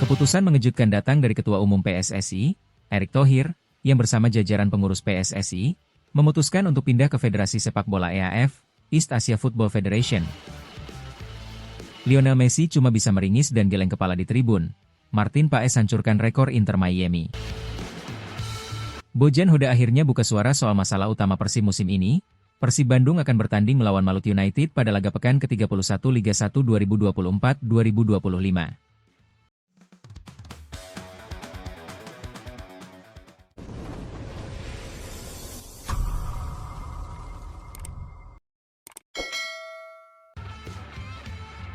Keputusan mengejutkan datang dari Ketua Umum PSSI, Erick Thohir, yang bersama jajaran pengurus PSSI, memutuskan untuk pindah ke Federasi Sepak Bola EAF, East Asia Football Federation. Lionel Messi cuma bisa meringis dan geleng kepala di tribun. Martin Paes hancurkan rekor Inter Miami. Bojan Hoda akhirnya buka suara soal masalah utama Persib musim ini. Persib Bandung akan bertanding melawan Maluku United pada laga pekan ke-31 Liga 1 2024-2025.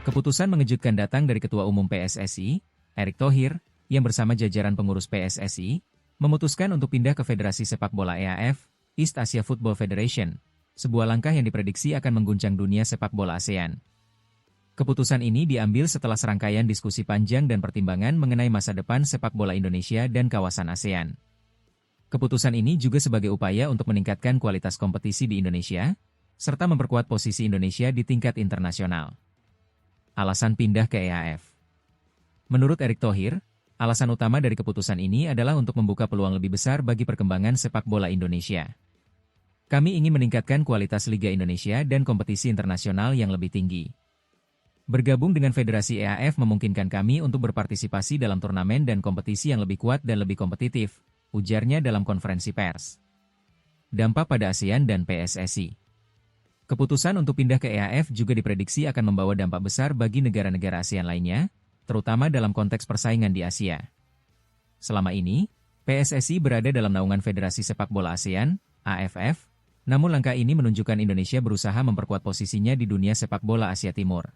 Keputusan mengejutkan datang dari Ketua Umum PSSI, Erick Thohir, yang bersama jajaran pengurus PSSI, memutuskan untuk pindah ke Federasi Sepak Bola EAF, East Asia Football Federation, sebuah langkah yang diprediksi akan mengguncang dunia sepak bola ASEAN. Keputusan ini diambil setelah serangkaian diskusi panjang dan pertimbangan mengenai masa depan sepak bola Indonesia dan kawasan ASEAN. Keputusan ini juga sebagai upaya untuk meningkatkan kualitas kompetisi di Indonesia, serta memperkuat posisi Indonesia di tingkat internasional. Alasan pindah ke EAF. Menurut Erick Thohir, alasan utama dari keputusan ini adalah untuk membuka peluang lebih besar bagi perkembangan sepak bola Indonesia. Kami ingin meningkatkan kualitas Liga Indonesia dan kompetisi internasional yang lebih tinggi. Bergabung dengan Federasi EAF memungkinkan kami untuk berpartisipasi dalam turnamen dan kompetisi yang lebih kuat dan lebih kompetitif, ujarnya dalam konferensi pers. Dampak pada ASEAN dan PSSI. Keputusan untuk pindah ke EAF juga diprediksi akan membawa dampak besar bagi negara-negara ASEAN lainnya, terutama dalam konteks persaingan di Asia. Selama ini, PSSI berada dalam naungan Federasi Sepak Bola ASEAN, AFF, namun langkah ini menunjukkan Indonesia berusaha memperkuat posisinya di dunia sepak bola Asia Timur.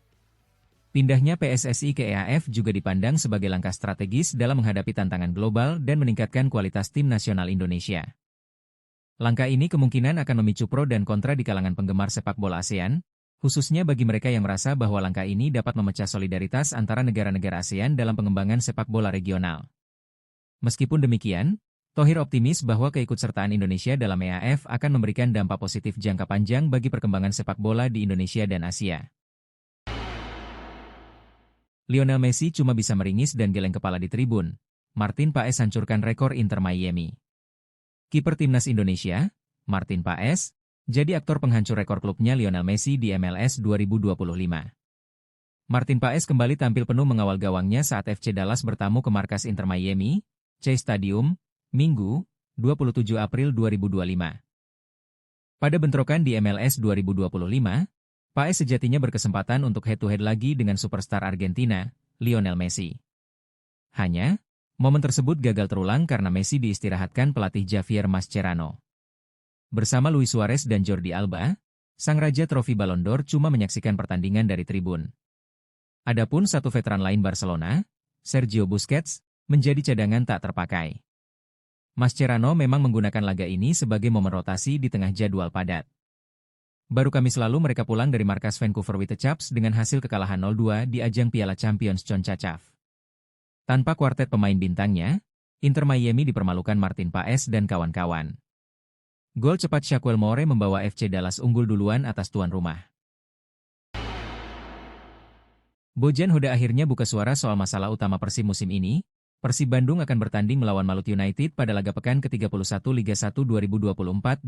Pindahnya PSSI ke EAF juga dipandang sebagai langkah strategis dalam menghadapi tantangan global dan meningkatkan kualitas tim nasional Indonesia. Langkah ini kemungkinan akan memicu pro dan kontra di kalangan penggemar sepak bola ASEAN, khususnya bagi mereka yang merasa bahwa langkah ini dapat memecah solidaritas antara negara-negara ASEAN dalam pengembangan sepak bola regional. Meskipun demikian, Thohir optimis bahwa keikutsertaan Indonesia dalam EAF akan memberikan dampak positif jangka panjang bagi perkembangan sepak bola di Indonesia dan Asia. Lionel Messi cuma bisa meringis dan geleng kepala di tribun. Martin Paes hancurkan rekor Inter Miami. Kiper timnas Indonesia, Martin Paes, jadi aktor penghancur rekor klubnya Lionel Messi di MLS 2025. Martin Paes kembali tampil penuh mengawal gawangnya saat FC Dallas bertamu ke markas Inter Miami, Chase Stadium, Minggu, 27 April 2025. Pada bentrokan di MLS 2025, Paes sejatinya berkesempatan untuk head-to-head lagi dengan superstar Argentina, Lionel Messi. Hanya, momen tersebut gagal terulang karena Messi diistirahatkan pelatih Javier Mascherano. Bersama Luis Suarez dan Jordi Alba, sang raja trofi Ballon d'Or cuma menyaksikan pertandingan dari tribun. Adapun satu veteran lain Barcelona, Sergio Busquets, menjadi cadangan tak terpakai. Mascherano memang menggunakan laga ini sebagai momen rotasi di tengah jadwal padat. Baru Kamis lalu mereka pulang dari markas Vancouver Whitecaps dengan hasil kekalahan 0-2 di ajang Piala Champions CONCACAF. Tanpa kuartet pemain bintangnya, Inter Miami dipermalukan Martin Paes dan kawan-kawan. Gol cepat Shaquille Moore membawa FC Dallas unggul duluan atas tuan rumah. Bojan Hoda akhirnya buka suara soal masalah utama Persib musim ini. Persib Bandung akan bertanding melawan Maluku United pada laga pekan ke-31 Liga 1 2024-2025.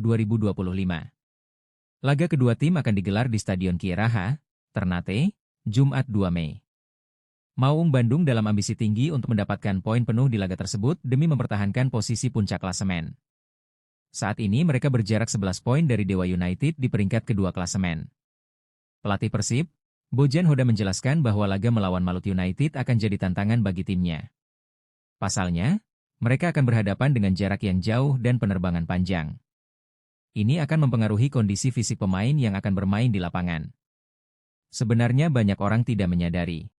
Laga kedua tim akan digelar di Stadion Kieraha, Ternate, Jumat 2 Mei. Maung Bandung dalam ambisi tinggi untuk mendapatkan poin penuh di laga tersebut demi mempertahankan posisi puncak klasemen. Saat ini mereka berjarak 11 poin dari Dewa United di peringkat kedua klasemen. Pelatih Persib, Bojan Hoda menjelaskan bahwa laga melawan Maluku United akan jadi tantangan bagi timnya. Pasalnya, mereka akan berhadapan dengan jarak yang jauh dan penerbangan panjang. Ini akan mempengaruhi kondisi fisik pemain yang akan bermain di lapangan. Sebenarnya banyak orang tidak menyadari.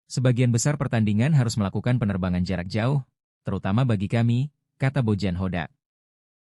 Sebagian besar pertandingan harus melakukan penerbangan jarak jauh, terutama bagi kami, kata Bojan Hoda.